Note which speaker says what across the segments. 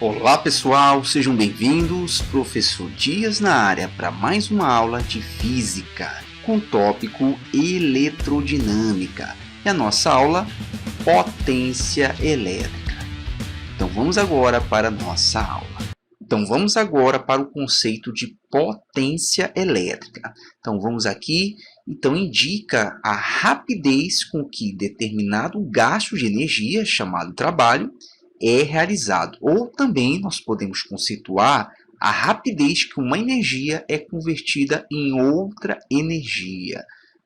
Speaker 1: Olá pessoal, sejam bem-vindos, professor Dias na área para mais uma aula de Física com o tópico Eletrodinâmica e a nossa aula Potência Elétrica. Então vamos agora para a nossa aula. Vamos agora para o conceito de potência elétrica. Então vamos aqui, indica a rapidez com que determinado gasto de energia, chamado trabalho, é realizado. Ou também nós podemos conceituar a rapidez que uma energia é convertida em outra energia.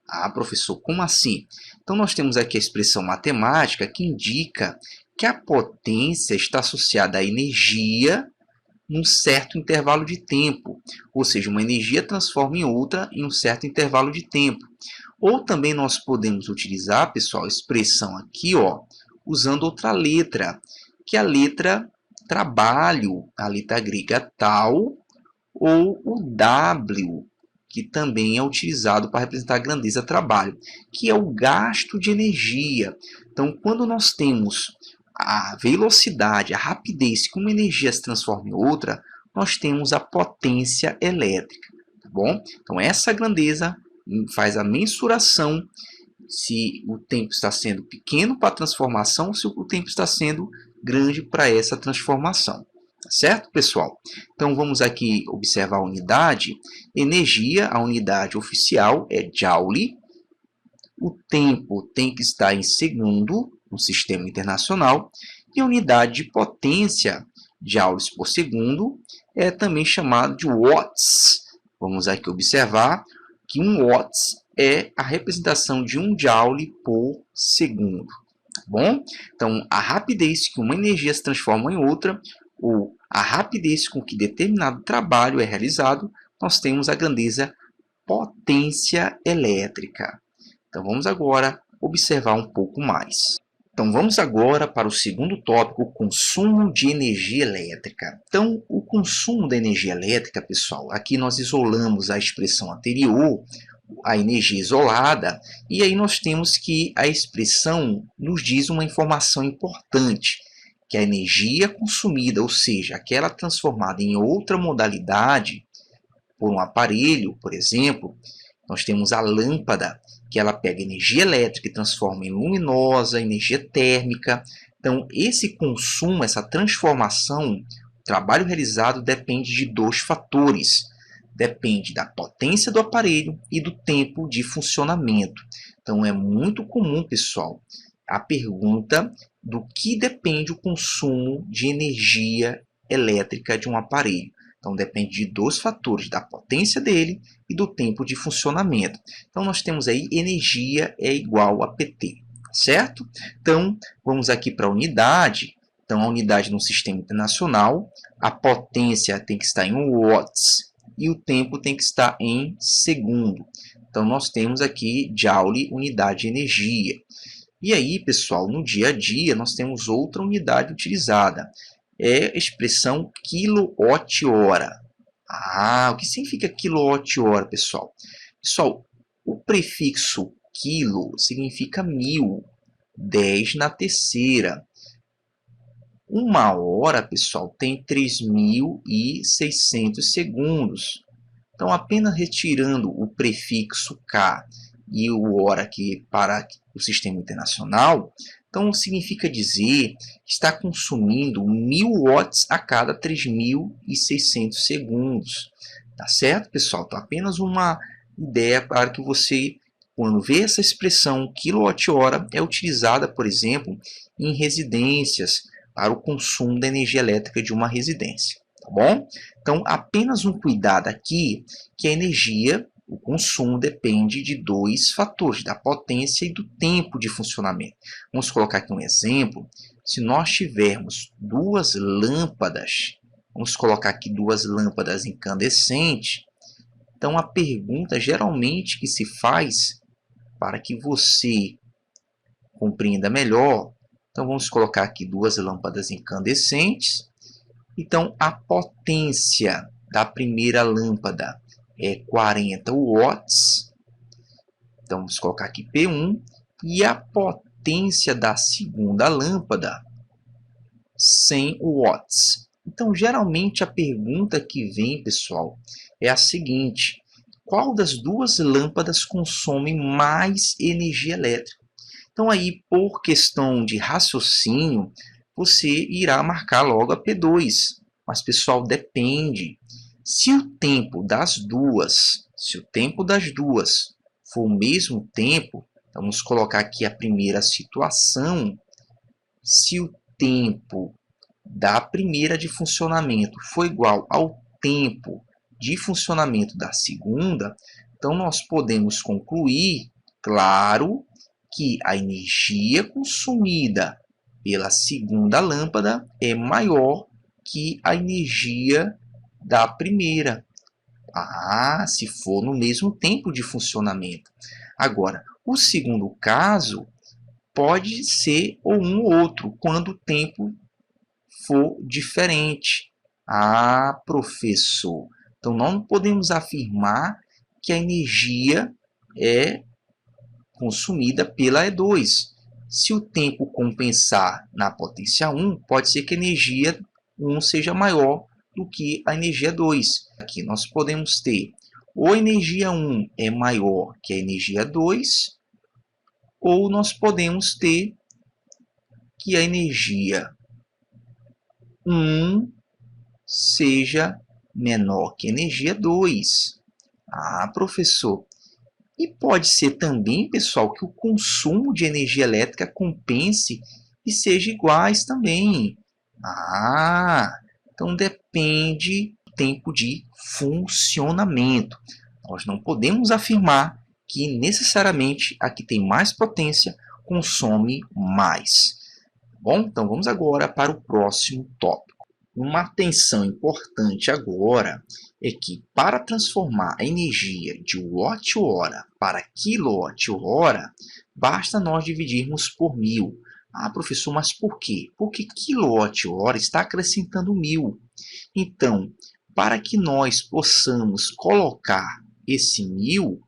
Speaker 1: Ah, professor, como assim? Então nós temos aqui a expressão matemática que indica que a potência está associada à energia num certo intervalo de tempo, ou seja, uma energia transforma em outra em um certo intervalo de tempo. Ou também nós podemos utilizar, pessoal, a expressão aqui, usando outra letra, que é a letra trabalho, a letra grega tal, ou o W, que também é utilizado para representar a grandeza trabalho, que é o gasto de energia. Então, quando nós temos a velocidade, a rapidez que uma energia se transforma em outra, nós temos a potência elétrica, tá bom? Então, essa grandeza faz a mensuração se o tempo está sendo pequeno para a transformação ou se o tempo está sendo grande para essa transformação. Tá certo, pessoal? Então, vamos aqui observar a unidade. Energia, a unidade oficial é Joule. O tempo tem que estar em segundo, no sistema internacional. E a unidade de potência, joules por segundo, é também chamado de watts. Vamos aqui observar que um watts é a representação de um joule por segundo. Tá bom? Então, a rapidez que uma energia se transforma em outra, ou a rapidez com que determinado trabalho é realizado, nós temos a grandeza potência elétrica. Então, vamos agora observar um pouco mais. Então, vamos agora para o segundo tópico, o consumo de energia elétrica. Então, o consumo da energia elétrica, pessoal, aqui nós isolamos a expressão anterior, a energia isolada, e aí nós temos que a expressão nos diz uma informação importante, que a energia consumida, ou seja, aquela transformada em outra modalidade por um aparelho, por exemplo, nós temos a lâmpada, que ela pega energia elétrica e transforma em luminosa, energia térmica. Então, esse consumo, essa transformação, o trabalho realizado depende de dois fatores. Depende da potência do aparelho e do tempo de funcionamento. Então, é muito comum, pessoal, a pergunta do que depende o consumo de energia elétrica de um aparelho. Então, depende de dois fatores, da potência dele e do tempo de funcionamento. Então, nós temos aí energia é igual a PT, certo? Então, vamos aqui para a unidade. Então, a unidade no sistema internacional, a potência tem que estar em watts e o tempo tem que estar em segundo. Então, nós temos aqui joule, unidade de energia. E aí, pessoal, no dia a dia, nós temos outra unidade utilizada. É a expressão quilowatt-hora. Ah, o que significa quilowatt-hora, pessoal? Pessoal, o prefixo quilo significa 1000, 10 na terceira. Uma hora, pessoal, tem 3.600 segundos. Então, apenas retirando o prefixo K e o hora aqui para o sistema internacional, então significa dizer que está consumindo 1000 watts a cada 3.600 segundos. Tá certo, pessoal? Então, apenas uma ideia para que você, quando vê essa expressão quilowatt-hora, é utilizada, por exemplo, em residências, para o consumo da energia elétrica de uma residência. Tá bom? Então, apenas um cuidado aqui, que a energia, o consumo depende de dois fatores, da potência e do tempo de funcionamento. Vamos colocar aqui um exemplo. Se nós tivermos duas lâmpadas, vamos colocar aqui duas lâmpadas incandescentes, então a pergunta geralmente que se faz, para que você compreenda melhor, então vamos colocar aqui duas lâmpadas incandescentes. Então, a potência da primeira lâmpada é 40 watts. Então, vamos colocar aqui P1. E a potência da segunda lâmpada, 100 watts. Então, geralmente a pergunta que vem, pessoal, é a seguinte: qual das duas lâmpadas consome mais energia elétrica? Então, aí, por questão de raciocínio, você irá marcar logo a P2. Mas, pessoal, depende. Se o tempo das duas, for o mesmo tempo, vamos colocar aqui a primeira situação. Se o tempo da primeira de funcionamento for igual ao tempo de funcionamento da segunda, então nós podemos concluir, claro, que a energia consumida pela segunda lâmpada é maior que a energia da primeira. Se for no mesmo tempo de funcionamento. Agora, o segundo caso pode ser ou um ou outro, quando o tempo for diferente. Professor, então não podemos afirmar que a energia é consumida pela E2. Se o tempo compensar na potência 1, pode ser que a energia 1 seja maior do que a energia 2. Aqui nós podemos ter ou a energia 1 é maior que a energia 2, ou nós podemos ter que a energia 1 seja menor que a energia 2. Professor, e pode ser também, pessoal, que o consumo de energia elétrica compense e seja iguais também. Então depende do tempo de funcionamento. Nós não podemos afirmar que necessariamente a que tem mais potência consome mais. Bom, então vamos agora para o próximo tópico. Uma atenção importante agora é que, para transformar a energia de watt-hora para quilowatt-hora, basta nós dividirmos por 1000. Professor, mas por quê? Porque quilowatt-hora está acrescentando 1000. Então, para que nós possamos colocar esse 1000,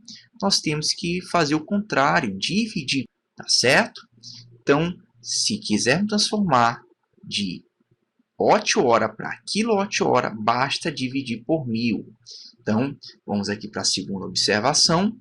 Speaker 1: nós temos que fazer o contrário, dividir, tá certo? Então, se quisermos transformar de watt-hora para quilowatt-hora, basta dividir por 1000. Então, vamos aqui para a segunda observação.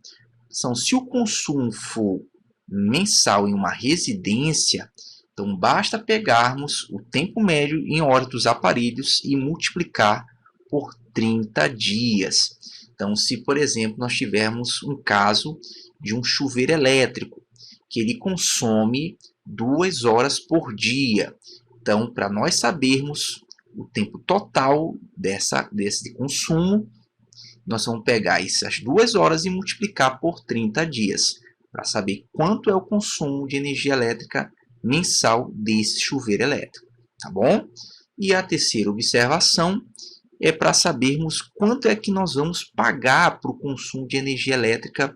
Speaker 1: Se o consumo for mensal em uma residência, então basta pegarmos o tempo médio em horas dos aparelhos e multiplicar por 30 dias. Então, se, por exemplo, nós tivermos um caso de um chuveiro elétrico, que ele consome 2 horas por dia. Então, para nós sabermos o tempo total desse consumo, nós vamos pegar essas 2 horas e multiplicar por 30 dias, para saber quanto é o consumo de energia elétrica mensal desse chuveiro elétrico. Tá bom? E a terceira observação é para sabermos quanto é que nós vamos pagar para o consumo de energia elétrica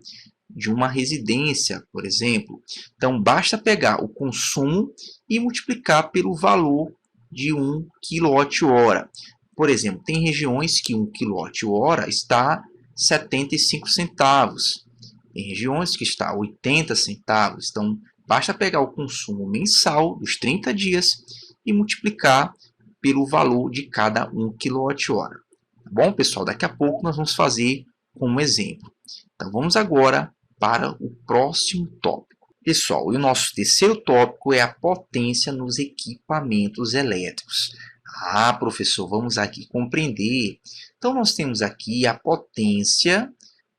Speaker 1: de uma residência, por exemplo. Então, basta pegar o consumo e multiplicar pelo valor de 1 kWh. Por exemplo, tem regiões que 1 kWh está 75 centavos. Tem regiões que está 80 centavos. Então, basta pegar o consumo mensal dos 30 dias e multiplicar pelo valor de cada 1 kWh. Tá bom, pessoal? Daqui a pouco nós vamos fazer como exemplo. Então, vamos agora para o próximo tópico. Pessoal, e o nosso terceiro tópico é a potência nos equipamentos elétricos. Professor, vamos aqui compreender. Então, nós temos aqui a potência,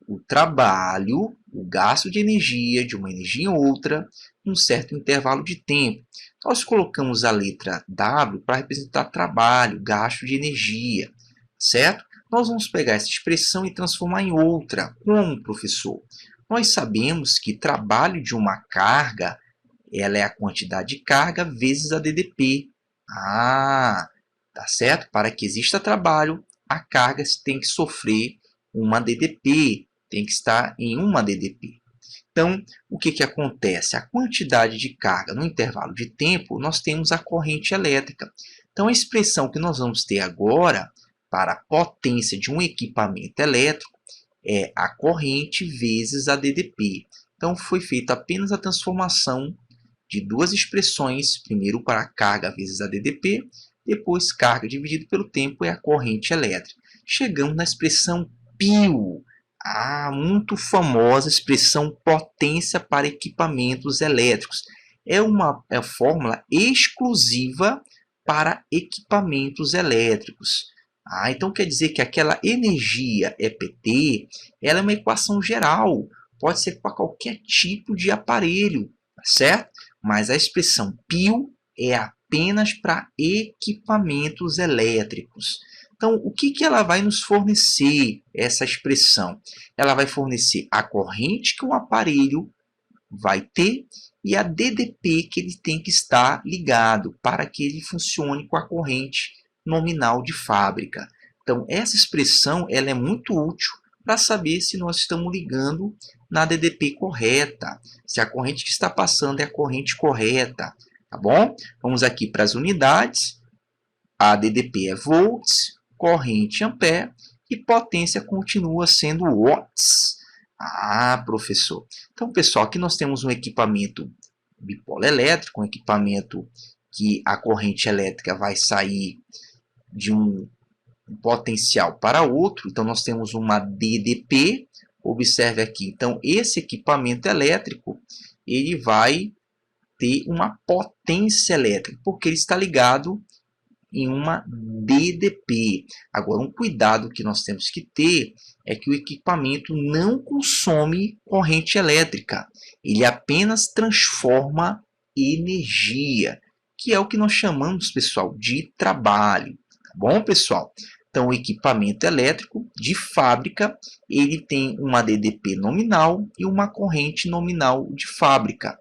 Speaker 1: o trabalho, o gasto de energia de uma energia em outra, em um certo intervalo de tempo. Nós colocamos a letra W para representar trabalho, gasto de energia, certo? Nós vamos pegar essa expressão e transformar em outra. Como, professor? Nós sabemos que trabalho de uma carga, ela é a quantidade de carga vezes a DDP. Tá certo? Para que exista trabalho, a carga tem que sofrer uma DDP, tem que estar em uma DDP. Então, o que acontece? A quantidade de carga no intervalo de tempo, nós temos a corrente elétrica. Então, a expressão que nós vamos ter agora para a potência de um equipamento elétrico é a corrente vezes a DDP. Então, foi feita apenas a transformação de duas expressões, primeiro para a carga vezes a DDP, depois carga dividido pelo tempo é a corrente elétrica. Chegamos na expressão PIO, a muito famosa expressão potência para equipamentos elétricos. É uma fórmula exclusiva para equipamentos elétricos. Então quer dizer que aquela energia EPT, ela é uma equação geral, pode ser para qualquer tipo de aparelho, certo? Mas a expressão PIO é apenas para equipamentos elétricos. Então, o que ela vai nos fornecer, essa expressão? Ela vai fornecer a corrente que o aparelho vai ter e a DDP que ele tem que estar ligado para que ele funcione com a corrente nominal de fábrica. Então, essa expressão ela é muito útil para saber se nós estamos ligando na DDP correta, se a corrente que está passando é a corrente correta, tá bom? Vamos aqui para as unidades. A DDP é volts, corrente ampere e potência continua sendo watts. Professor. Então, pessoal, aqui nós temos um equipamento bipolar elétrico, um equipamento que a corrente elétrica vai sair de um potencial para outro. Então, nós temos uma DDP. Observe aqui. Então, esse equipamento elétrico, ele vai ter uma potência elétrica, porque ele está ligado em uma DDP. Agora, um cuidado que nós temos que ter é que o equipamento não consome corrente elétrica. Ele apenas transforma energia, que é o que nós chamamos, pessoal, de trabalho. Tá bom, pessoal? Então, o equipamento elétrico de fábrica, ele tem uma DDP nominal e uma corrente nominal de fábrica.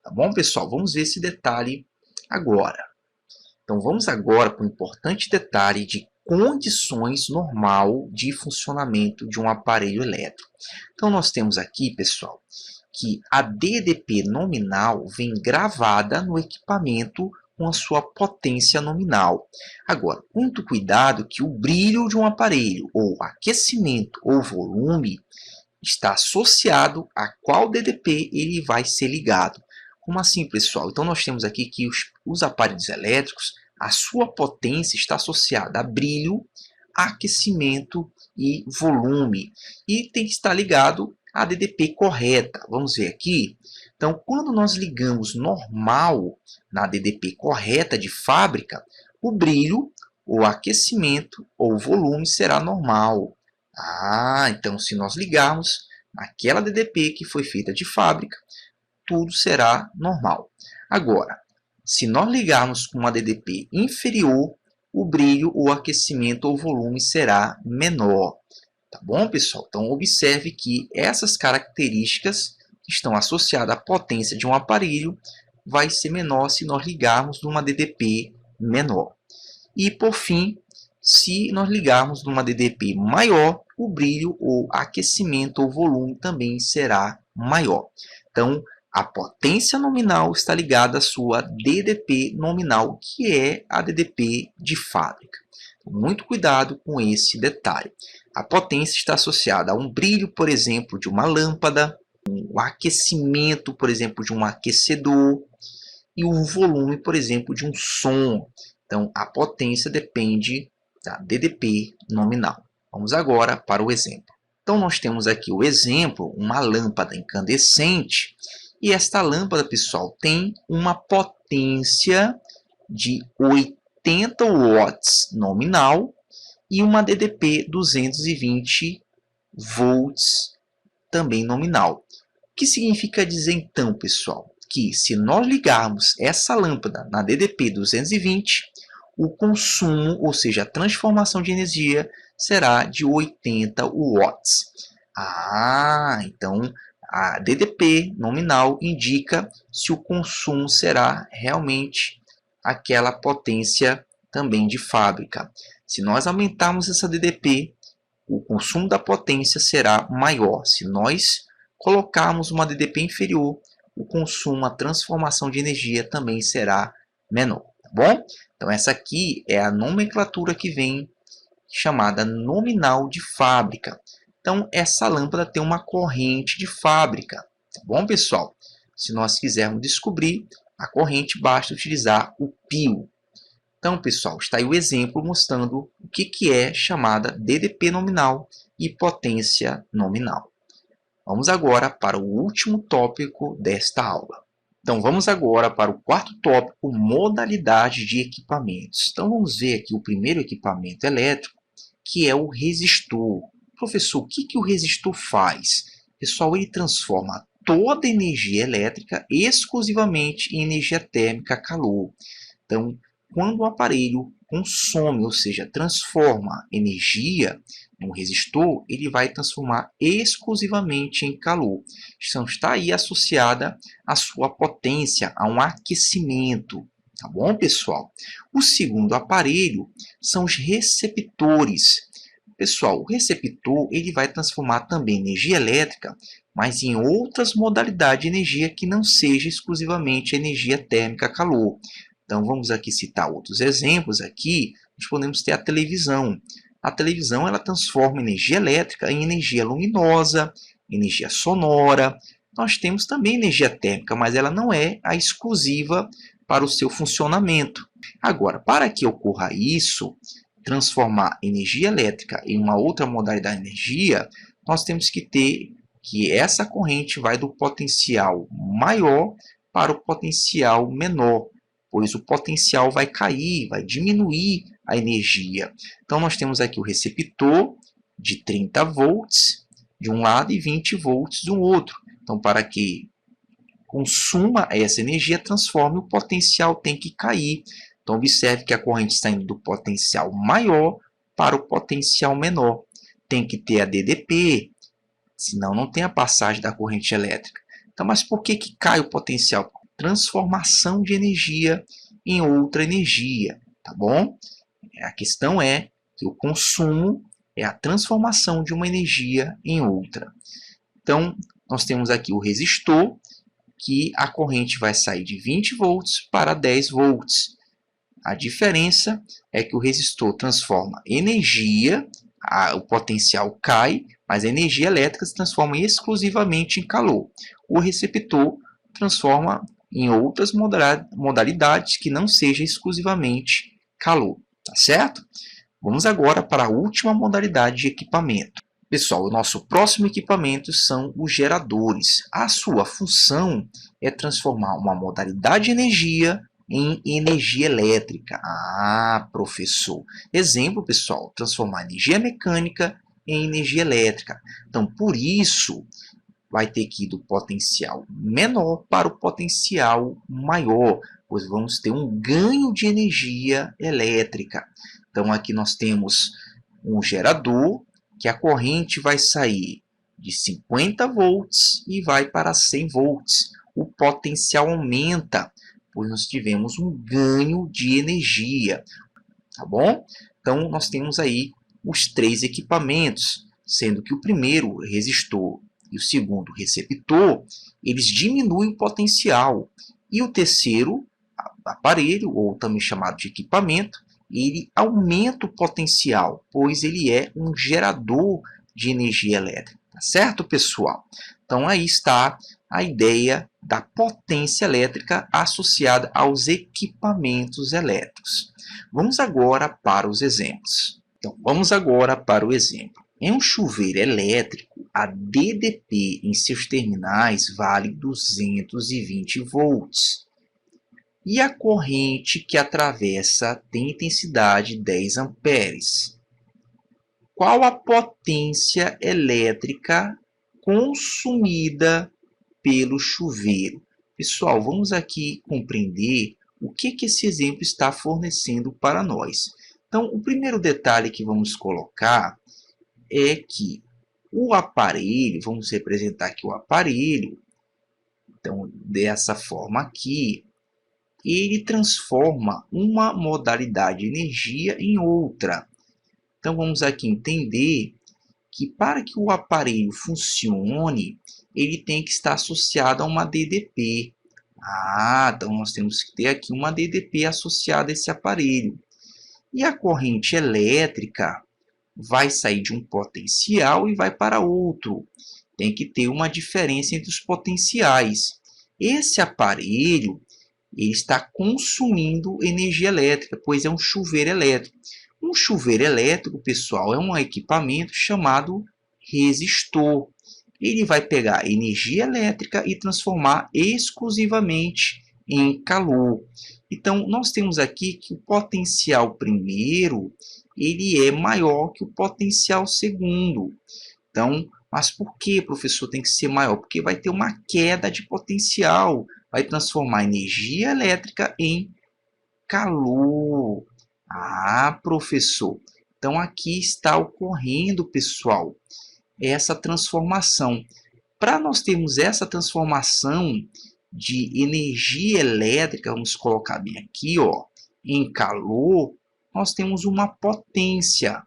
Speaker 1: Tá bom, pessoal? Vamos ver esse detalhe agora. Então, vamos agora para um importante detalhe de condições normal de funcionamento de um aparelho elétrico. Então, nós temos aqui, pessoal, que a DDP nominal vem gravada no equipamento com a sua potência nominal. Agora, muito cuidado que o brilho de um aparelho, ou aquecimento ou volume, está associado a qual DDP ele vai ser ligado. Como assim, pessoal? Então, nós temos aqui que os aparelhos elétricos, a sua potência está associada a brilho, aquecimento e volume. E tem que estar ligado à DDP correta. Vamos ver aqui. Então, quando nós ligamos normal na DDP correta de fábrica, o brilho, o aquecimento ou volume será normal. Então, se nós ligarmos naquela DDP que foi feita de fábrica, tudo será normal. Agora, se nós ligarmos com uma DDP inferior, o brilho, o aquecimento ou volume será menor. Tá bom, pessoal? Então, observe que essas características que estão associadas à potência de um aparelho vai ser menor se nós ligarmos numa DDP menor. E, por fim, se nós ligarmos numa DDP maior, o brilho, ou aquecimento ou volume também será maior. Então, a potência nominal está ligada à sua DDP nominal, que é a DDP de fábrica. Muito cuidado com esse detalhe. A potência está associada a um brilho, por exemplo, de uma lâmpada, o aquecimento, por exemplo, de um aquecedor, e o volume, por exemplo, de um som. Então, a potência depende da DDP nominal. Vamos agora para o exemplo. Então, nós temos aqui o exemplo, uma lâmpada incandescente. E esta lâmpada, pessoal, tem uma potência de 80 watts nominal e uma DDP 220 volts também nominal. O que significa dizer então, pessoal? Que se nós ligarmos essa lâmpada na DDP 220, o consumo, ou seja, a transformação de energia, será de 80 watts. Então a DDP nominal indica se o consumo será realmente aquela potência também de fábrica. Se nós aumentarmos essa DDP, o consumo da potência será maior. Se nós colocarmos uma DDP inferior, o consumo, a transformação de energia também será menor. Tá bom? Então essa aqui é a nomenclatura que vem chamada nominal de fábrica. Então, essa lâmpada tem uma corrente de fábrica. Tá bom, pessoal? Se nós quisermos descobrir a corrente, basta utilizar o PIO. Então, pessoal, está aí o exemplo mostrando o que é chamada DDP nominal e potência nominal. Vamos agora para o último tópico desta aula. Então, vamos agora para o quarto tópico, modalidade de equipamentos. Então, vamos ver aqui o primeiro equipamento elétrico, que é o resistor. Professor, o que o resistor faz? Pessoal, ele transforma toda a energia elétrica exclusivamente em energia térmica, calor. Então, quando o aparelho consome, ou seja, transforma energia no resistor, ele vai transformar exclusivamente em calor. Então, está aí associada à sua potência, a um aquecimento. Tá bom, pessoal? O segundo aparelho são os receptores. Pessoal, o receptor ele vai transformar também energia elétrica, mas em outras modalidades de energia que não seja exclusivamente energia térmica, calor. Então, vamos aqui citar outros exemplos. Aqui, nós podemos ter a televisão. A televisão ela transforma energia elétrica em energia luminosa, energia sonora. Nós temos também energia térmica, mas ela não é a exclusiva para o seu funcionamento. Agora, para que ocorra isso, transformar energia elétrica em uma outra modalidade de energia, nós temos que ter que essa corrente vai do potencial maior para o potencial menor, pois o potencial vai cair, vai diminuir a energia. Então, nós temos aqui o receptor de 30 volts de um lado e 20 volts do outro. Então, para que consuma essa energia, transforme, o potencial tem que cair. Então, observe que a corrente está indo do potencial maior para o potencial menor. Tem que ter a DDP, senão não tem a passagem da corrente elétrica. Então, mas por que cai o potencial? Transformação de energia em outra energia, tá bom? A questão é que o consumo é a transformação de uma energia em outra. Então, nós temos aqui o resistor, que a corrente vai sair de 20 volts para 10 volts. A diferença é que o resistor transforma energia, o potencial cai, mas a energia elétrica se transforma exclusivamente em calor. O receptor transforma em outras modalidades que não seja exclusivamente calor, tá certo? Vamos agora para a última modalidade de equipamento. Pessoal, o nosso próximo equipamento são os geradores. A sua função é transformar uma modalidade de energia em energia elétrica. Ah, professor. Exemplo, pessoal, transformar energia mecânica em energia elétrica. Então, por isso, vai ter que ir do potencial menor para o potencial maior, pois vamos ter um ganho de energia elétrica. Então, aqui nós temos um gerador, que a corrente vai sair de 50 volts e vai para 100 volts. O potencial aumenta, pois nós tivemos um ganho de energia. Tá bom? Então, nós temos aí os três equipamentos, sendo que o primeiro, resistor, e o segundo, receptor, eles diminuem o potencial. E o terceiro, aparelho, ou também chamado de equipamento, ele aumenta o potencial, pois ele é um gerador de energia elétrica. Tá certo, pessoal? Então, aí está a ideia da potência elétrica associada aos equipamentos elétricos. Vamos agora para os exemplos. Então, vamos agora para o exemplo. Em um chuveiro elétrico, a DDP em seus terminais vale 220 volts. E a corrente que atravessa tem intensidade 10 amperes. Qual a potência elétrica consumida pelo chuveiro? Pessoal, vamos aqui compreender o que esse exemplo está fornecendo para nós. Então, o primeiro detalhe que vamos colocar é que o aparelho, vamos representar aqui o aparelho, então, dessa forma aqui, ele transforma uma modalidade de energia em outra. Então, vamos aqui entender que para que o aparelho funcione, ele tem que estar associado a uma DDP. Então nós temos que ter aqui uma DDP associada a esse aparelho. E a corrente elétrica vai sair de um potencial e vai para outro. Tem que ter uma diferença entre os potenciais. Esse aparelho, ele está consumindo energia elétrica, pois é um chuveiro elétrico. Um chuveiro elétrico, pessoal, é um equipamento chamado resistor. Ele vai pegar energia elétrica e transformar exclusivamente em calor. Então, nós temos aqui que o potencial primeiro ele é maior que o potencial segundo. Então, mas por que, professor, tem que ser maior? Porque vai ter uma queda de potencial, vai transformar energia elétrica em calor. Ah, professor, então aqui está ocorrendo, pessoal, essa transformação. Para nós termos essa transformação de energia elétrica, vamos colocar bem aqui, ó, em calor, nós temos uma potência.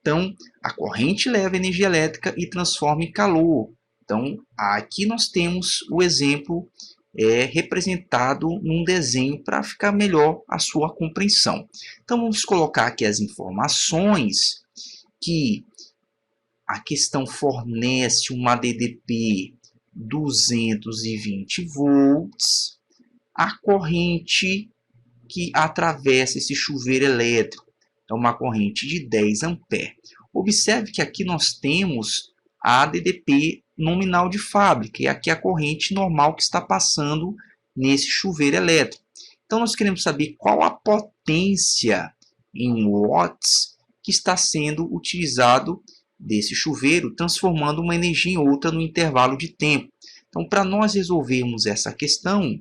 Speaker 1: Então, a corrente leva energia elétrica e transforma em calor. Então, aqui nós temos o exemplo representado num desenho para ficar melhor a sua compreensão. Então, vamos colocar aqui as informações que a questão fornece uma DDP 220 volts, a corrente que atravessa esse chuveiro elétrico é uma corrente de 10 amperes. Observe que aqui nós temos a DDP nominal de fábrica, e aqui a corrente normal que está passando nesse chuveiro elétrico. Então, nós queremos saber qual a potência em watts que está sendo utilizado desse chuveiro, transformando uma energia em outra no intervalo de tempo. Então, para nós resolvermos essa questão,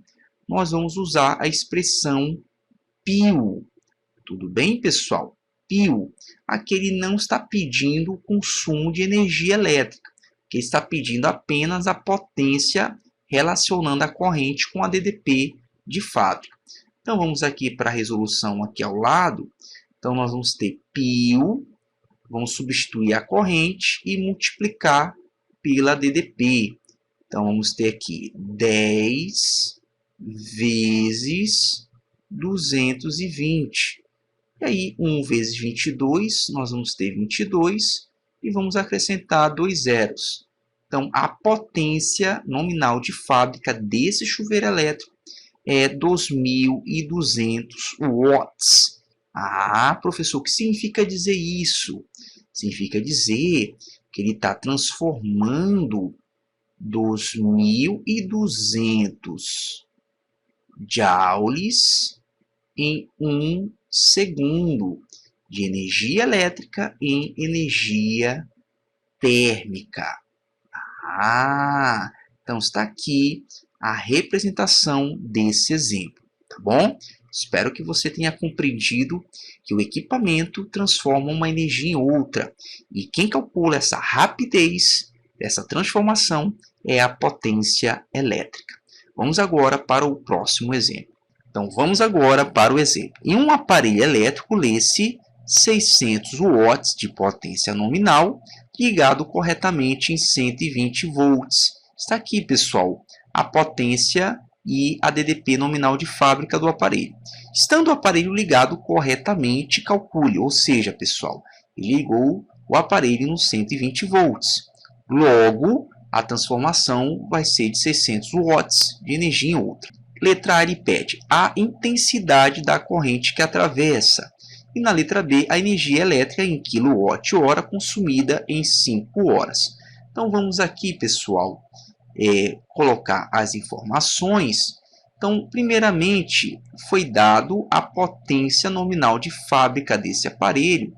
Speaker 1: nós vamos usar a expressão π. Tudo bem, pessoal? π. Aqui ele não está pedindo o consumo de energia elétrica, que está pedindo apenas a potência relacionando a corrente com a DDP de fábrica. Então, vamos aqui para a resolução aqui ao lado. Então, nós vamos ter π, vamos substituir a corrente e multiplicar pela DDP. Então, vamos ter aqui 10 vezes 220. E aí, 1 vezes 22, nós vamos ter 22 e vamos acrescentar 2 zeros. Então, a potência nominal de fábrica desse chuveiro elétrico é 2.200 watts. Ah, professor, o que significa dizer isso? Significa dizer que ele está transformando 2.200 joules em 1 segundo de energia elétrica em energia térmica. Ah, então está aqui a representação desse exemplo, tá bom? Espero que você tenha compreendido que o equipamento transforma uma energia em outra. E quem calcula essa rapidez dessa transformação é a potência elétrica. Vamos agora para o próximo exemplo. Então, vamos agora para o exemplo. Em um aparelho elétrico, lê-se 600 watts de potência nominal ligado corretamente em 120 volts. Está aqui, pessoal, a potência e a DDP nominal de fábrica do aparelho. Estando o aparelho ligado corretamente, calcule, ou seja, pessoal, ele ligou o aparelho nos 120 volts. Logo, a transformação vai ser de 600 watts de energia em outra. Letra A, ele pede a intensidade da corrente que atravessa. E na letra B, a energia elétrica em kWh consumida em 5 horas. Então, vamos aqui, pessoal, colocar as informações. Então, primeiramente, foi dado a potência nominal de fábrica desse aparelho,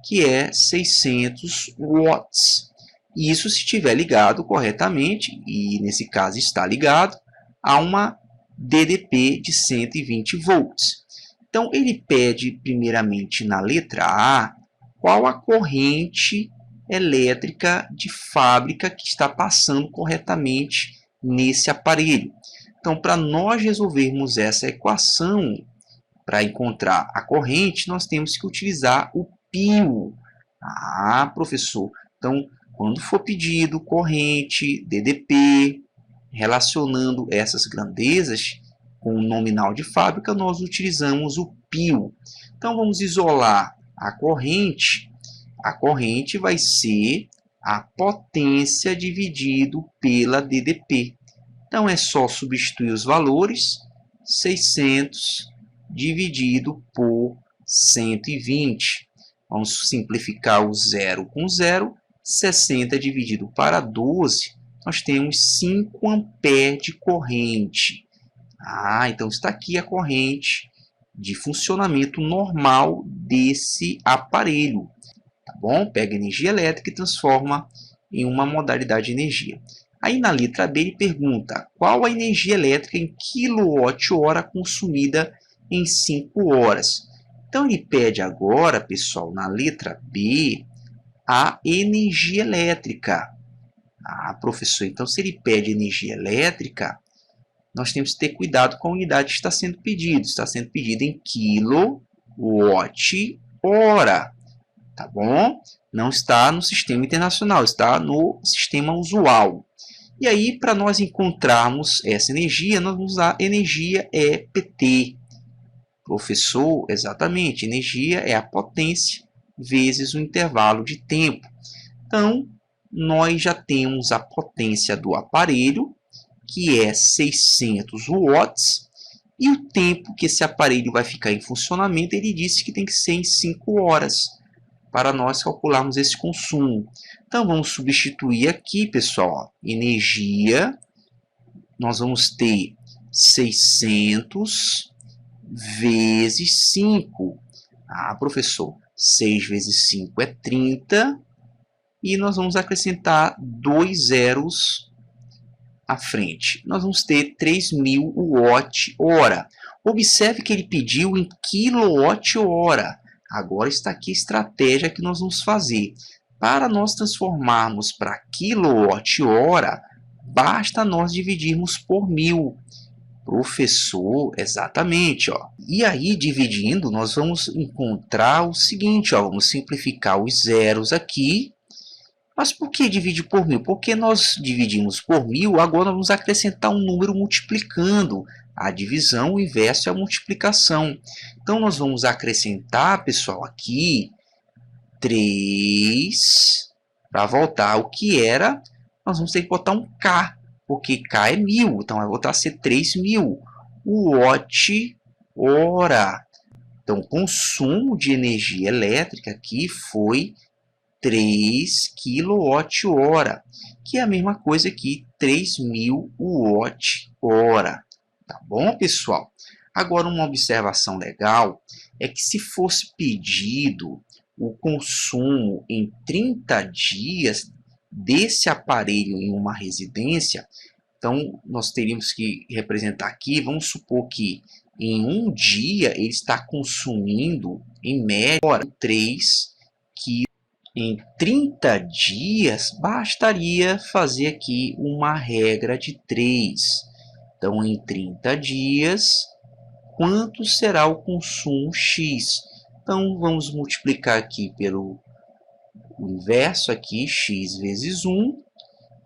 Speaker 1: que é 600 watts. Isso se estiver ligado corretamente, e nesse caso está ligado, a uma DDP de 120 volts. Então, ele pede, primeiramente, na letra A, qual a corrente elétrica de fábrica que está passando corretamente nesse aparelho. Então, para nós resolvermos essa equação, para encontrar a corrente, nós temos que utilizar o π. Ah, professor, então, quando for pedido corrente, DDP, relacionando essas grandezas com o nominal de fábrica, nós utilizamos o π. Então, vamos isolar a corrente. A corrente vai ser a potência dividido pela DDP. Então, é só substituir os valores. 600 dividido por 120. Vamos simplificar o 0 com 0. 60 dividido para 12, nós temos 5 amperes de corrente. Então está aqui a corrente de funcionamento normal desse aparelho. Tá bom? Pega energia elétrica e transforma em uma modalidade de energia. Aí na letra B ele pergunta qual a energia elétrica em kWh consumida em 5 horas. Então ele pede agora, pessoal, na letra B, a energia elétrica. Professor, então se ele pede energia elétrica, nós temos que ter cuidado com a unidade que está sendo pedido. Está sendo pedido em kWh, tá bom? Não está no sistema internacional, está no sistema usual. E aí, para nós encontrarmos essa energia, nós vamos usar energia PT. Professor, exatamente, energia é a potência vezes o intervalo de tempo. Então, nós já temos a potência do aparelho, que é 600 watts, e o tempo que esse aparelho vai ficar em funcionamento, ele disse que tem que ser em 5 horas, para nós calcularmos esse consumo. Então, vamos substituir aqui, pessoal, energia, nós vamos ter 600 vezes 5. Professor, 6 vezes 5 é 30, e nós vamos acrescentar 2 zeros à frente. Nós vamos ter 3.000 watt-hora. Observe que ele pediu em quilowatt-hora. Agora está aqui a estratégia que nós vamos fazer. Para nós transformarmos para quilowatt-hora, basta nós dividirmos por 1000. Professor, exatamente. E aí, dividindo, nós vamos encontrar o seguinte. Vamos simplificar os zeros aqui. Mas por que divide por 1000? Porque nós dividimos por 1000, agora nós vamos acrescentar um número multiplicando. A divisão, o inverso é a multiplicação. Então, nós vamos acrescentar, pessoal, aqui 3. Para voltar ao que era, nós vamos ter que botar um K, porque K é 1000. Então, vai voltar a ser 3.000 watt-hora. Então, o consumo de energia elétrica aqui foi 3 kWh, que é a mesma coisa que 3.000 watt-hora. Tá bom, pessoal? Agora, uma observação legal é que se fosse pedido o consumo em 30 dias desse aparelho em uma residência, então nós teríamos que representar aqui, vamos supor que em um dia ele está consumindo, em média, 3 kg. Em 30 dias, bastaria fazer aqui uma regra de 3. Então, em 30 dias, quanto será o consumo X? Então, vamos multiplicar aqui pelo inverso, aqui, x vezes 1,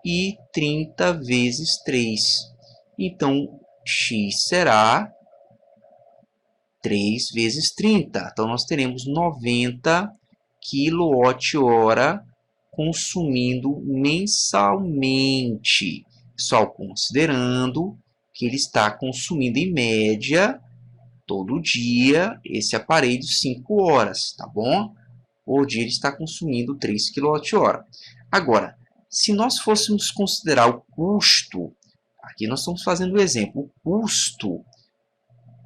Speaker 1: e 30 vezes 3. Então, x será 3 vezes 30. Então, nós teremos 90 kWh consumindo mensalmente. Só considerando que ele está consumindo em média todo dia esse aparelho 5 horas, tá bom? Por dia ele está consumindo 3 kWh. Agora, se nós fôssemos considerar o custo, aqui nós estamos fazendo o exemplo, o custo,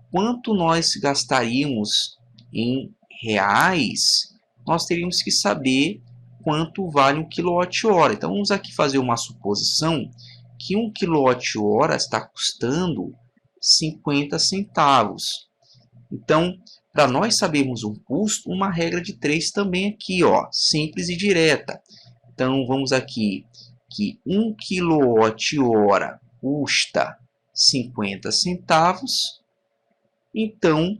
Speaker 1: quanto nós gastaríamos em reais, nós teríamos que saber quanto vale 1 kWh. Então, vamos aqui fazer uma suposição que 1 kWh está custando 50 centavos. Então, para nós sabermos um custo, uma regra de 3 também aqui, simples e direta. Então, vamos aqui que 1 kWh custa 50 centavos. Então,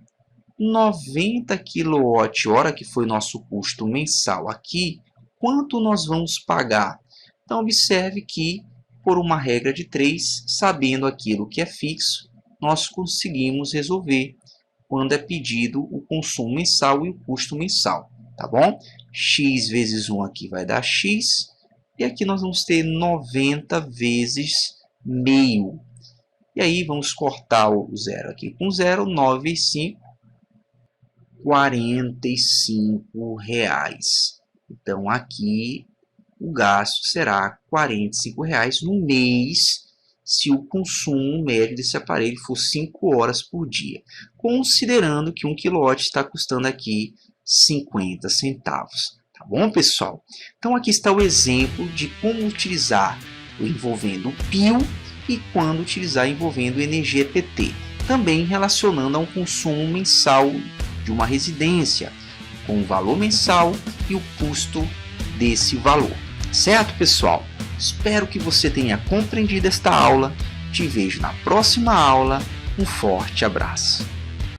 Speaker 1: 90 kWh, que foi nosso custo mensal aqui, quanto nós vamos pagar? Então, observe que, por uma regra de 3, sabendo aquilo que é fixo, nós conseguimos resolver quando é pedido o consumo mensal e o custo mensal, tá bom? X vezes 1 aqui vai dar X, e aqui nós vamos ter 90 vezes meio. E aí vamos cortar o 0 aqui com 0, 9 e 5, R$45. Então aqui o gasto será R$45 no mês, se o consumo médio desse aparelho for 5 horas por dia, considerando que 1 kW está custando aqui 50 centavos. Tá bom, pessoal? Então aqui está o exemplo de como utilizar envolvendo o pio e quando utilizar envolvendo energia EPT, também relacionando a um consumo mensal de uma residência, com o valor mensal e o custo desse valor. Certo, pessoal? Espero que você tenha compreendido esta aula. Te vejo na próxima aula. Um forte abraço.